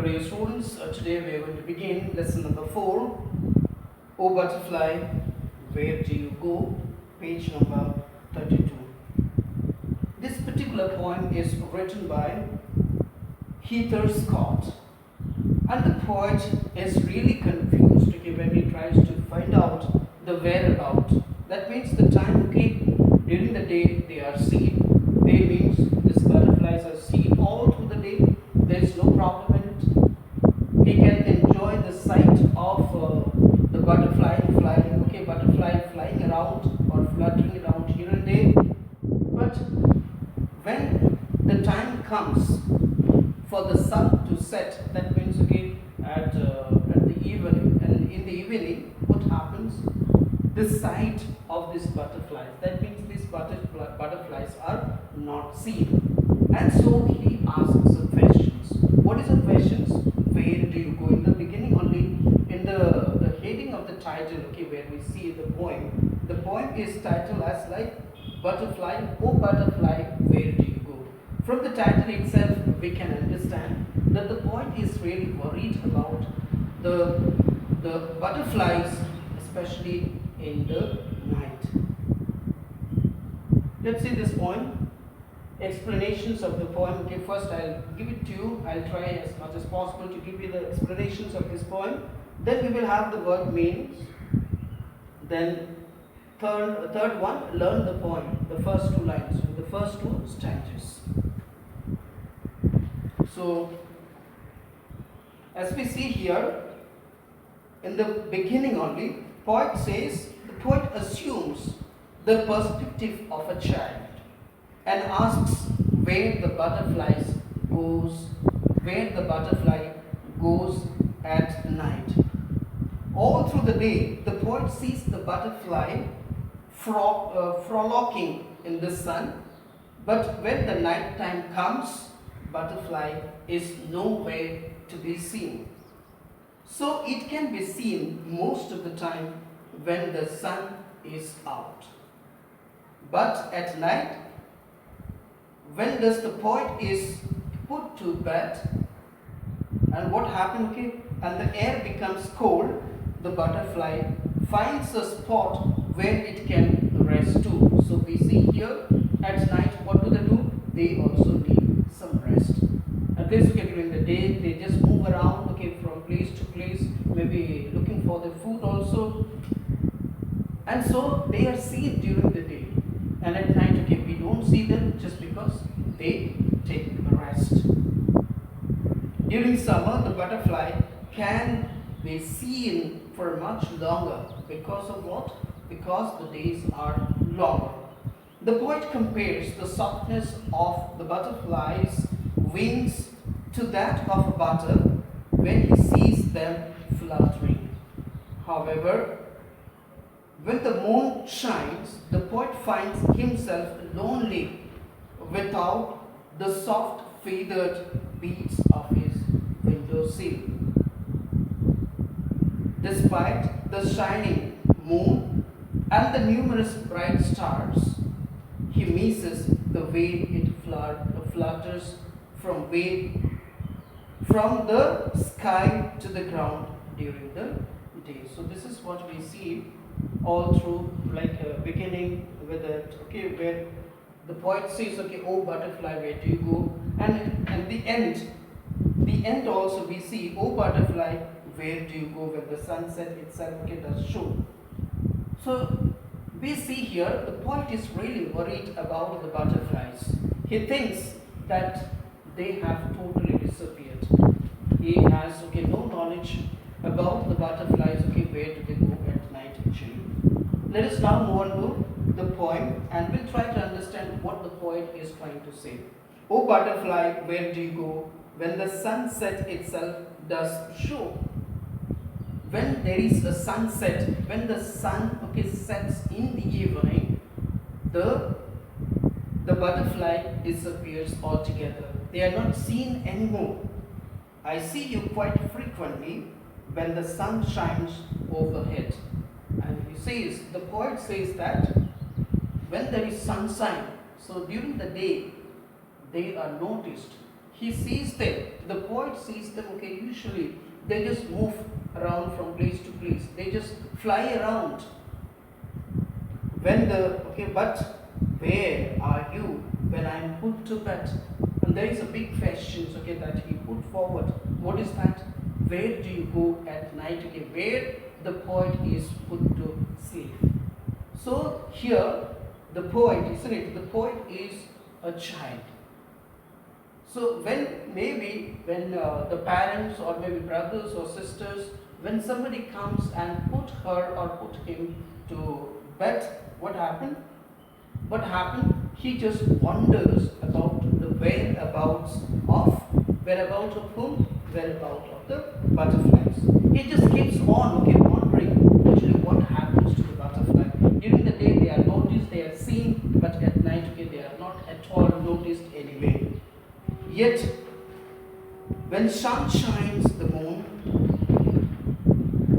Hello dear students, today we are going to begin lesson number 4. O butterfly, where do you go? Page number 32. This particular poem is written by Heather Scott, and the poet is really confused when he tries to find out the whereabout. That means the time during the day they are seen. Day means these butterflies are seen all through the day. There is no problem in it. He can enjoy the sight of the butterfly flying around or fluttering around here and there. But when the time comes for the sun to set, that means at the evening, and in the evening, what happens? The sight of these butterflies. That means these butterflies are not seen. And so he asks some questions. What is the questions? Where do you go? In the beginning only, in the heading of the title, where we see the poem. The poem is titled as like Butterfly, oh butterfly, where do you go? From the title itself, we can understand that the poet is really worried about the butterflies, especially in the night. Let's see this poem. Explanations of the poem. First I'll give it to you. I'll try as much as possible to give you the explanations of this poem. Then we will have the word meanings. Then third one, learn the poem, the first two lines, the first two stanzas. So, as we see here, in the beginning only, the poet assumes the perspective of a child and asks where the butterfly goes at night. All through the day, the poet sees the butterfly frolicking in the sun, but when the night time comes, butterfly is nowhere to be seen. So it can be seen most of the time when the sun is out. But at night, when the poet is put to bed, and what happens, and the air becomes cold, the butterfly finds a spot where it can rest too. So we see here, at night, what do? They also need some rest. At least during the day, they just move around, from place to place, maybe looking for the food also. And so they are seen during the day. And at night, we don't see them just because they take rest. During summer, the butterfly can be seen for much longer. Because of what? Because the days are longer. The poet compares the softness of the butterfly's wings to that of a butter when he sees them fluttering. However, when the moon shines, the poet finds himself lonely without the soft feathered beads of his window sill. Despite the shining moon and the numerous bright stars, he misses the way it flutters from the sky to the ground during the day. So this is what we see all through, beginning with it, where the poet says, oh butterfly, where do you go? And the end also we see, oh butterfly, where do you go? When the sunset itself does show. So we see here the poet is really worried about the butterflies. He thinks that they have totally disappeared. He has no knowledge about the butterflies, where do they go at night actually. Let us now move on to the poem and we'll try to understand what the poet is trying to say. Oh butterfly, where do you go? When the sunset itself does show. When there is a sunset, when the sun sets in the evening, the butterfly disappears altogether. They are not seen anymore. I see you quite frequently when the sun shines overhead. And the poet says that when there is sunshine, so during the day, they are noticed he sees them, the poet sees them, okay, usually they just move around from place to place, they just fly around. But where are you when I'm put to bed? And there is a big question, okay, that he put forward. What is that? Where do you go at night? Okay, where the poet is put to sleep. So here, the poet, isn't it? The poet is a child. So when the parents or maybe brothers or sisters, when somebody comes and put her or put him to bed, what happened? What happened? He just wonders about the whereabouts of whom? Whereabouts of the butterflies. He just keeps on, okay, wondering actually what happens to the butterfly. During the day they are noticed, they are seen, but at night, okay, they are not at all noticed anyway. Yet, when sun shines the moon,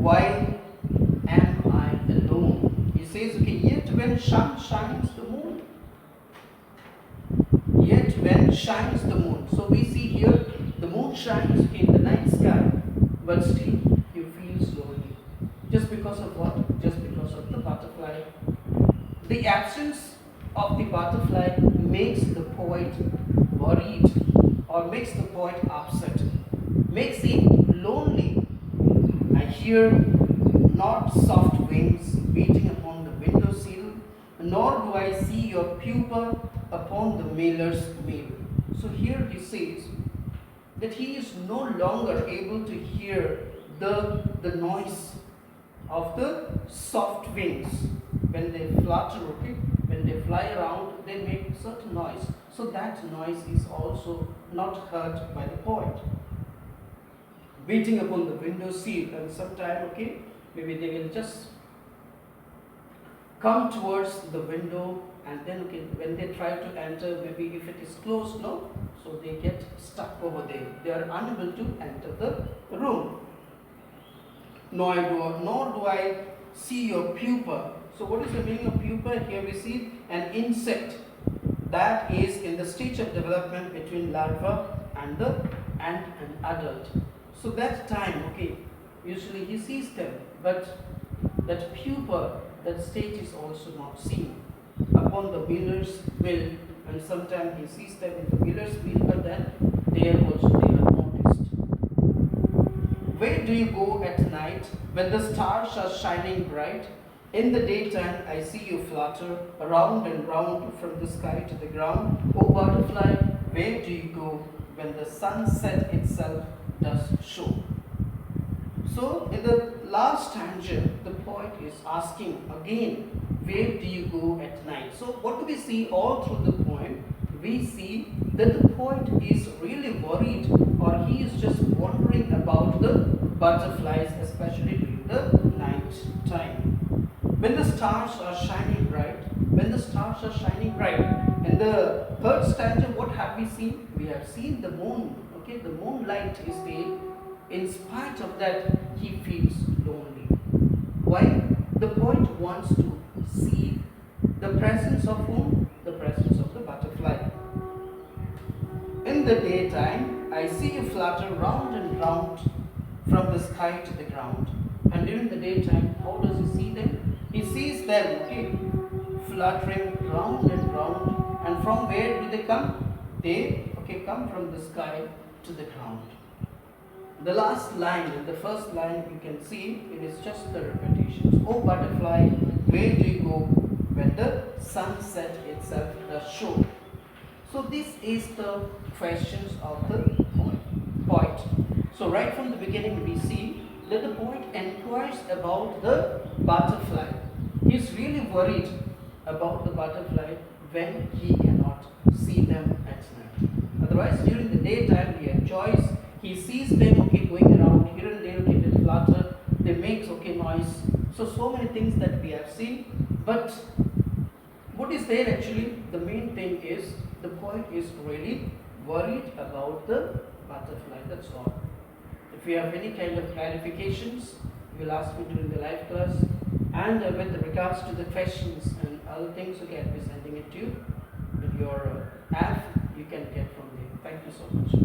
why am I alone? He says, okay, yet when sun shines the moon, yet when shines the moon. So we see here the moon shines in the night sky, but still you feel lonely. Just because of what? Just because of the butterfly. The absence of the butterfly makes the poet worried or makes the poet upset, makes him lonely. I hear not soft wings beating upon the window sill, nor do I see your pupa upon the miller's mill. So here he says that he is no longer able to hear the noise of the soft wings. When they flutter, okay, when they fly around, they make certain noise. So that noise is also not heard by the poet. Beating upon the window sill, and sometime, okay, maybe they will just come towards the window, and then, okay, when they try to enter, maybe if it is closed, no, so they get stuck over there. They are unable to enter the room. Nor do I see your pupa. So what is the meaning of pupa? Here we see an insect that is in the stage of development between larva and an adult. So that time, okay, usually he sees them, but that pupa, that stage is also not seen. Upon the miller's mill, and sometimes he sees them in the miller's mill, but then there also they are noticed. Where do you go at night when the stars are shining bright? In the daytime I see you flutter round and round from the sky to the ground. Oh butterfly, where do you go when the sunset itself does show? So in the last stanza, the poet is asking again, where do you go at night? So what do we see all through the poem? We see that the poet is really worried, or he is just wondering about the butterflies, especially during the night time. When the stars are shining bright, in the third stanza, what have we seen? We have seen the moon, okay, the moonlight is there. In spite of that, he feels lonely. Why? The poet wants to see the presence of whom? The presence of the butterfly. In the daytime, I see you flutter round and round from the sky to the ground. And during the daytime, how does he see them? He sees them, okay, fluttering round and round. And from where do they come? They, okay, come from the sky to the ground. The last line, in the first line, you can see it is just the repetitions. Oh butterfly, where do you go when the sunset itself does show? So this is the questions of the poet. So right from the beginning we see that the poet inquires about the butterfly. He is really worried about the butterfly when he cannot see them at night. Otherwise, during the daytime he enjoys. He sees them, okay, going around here and there, okay, they flutter, they make, okay, noise. So many things that we have seen. But what is there actually? The main thing is the poet is really worried about the butterfly. That's all. If you have any kind of clarifications, you will ask me during the live class. And with regards to the questions and other things, okay, I'll be sending it to you with your app. You can get from there. Thank you so much.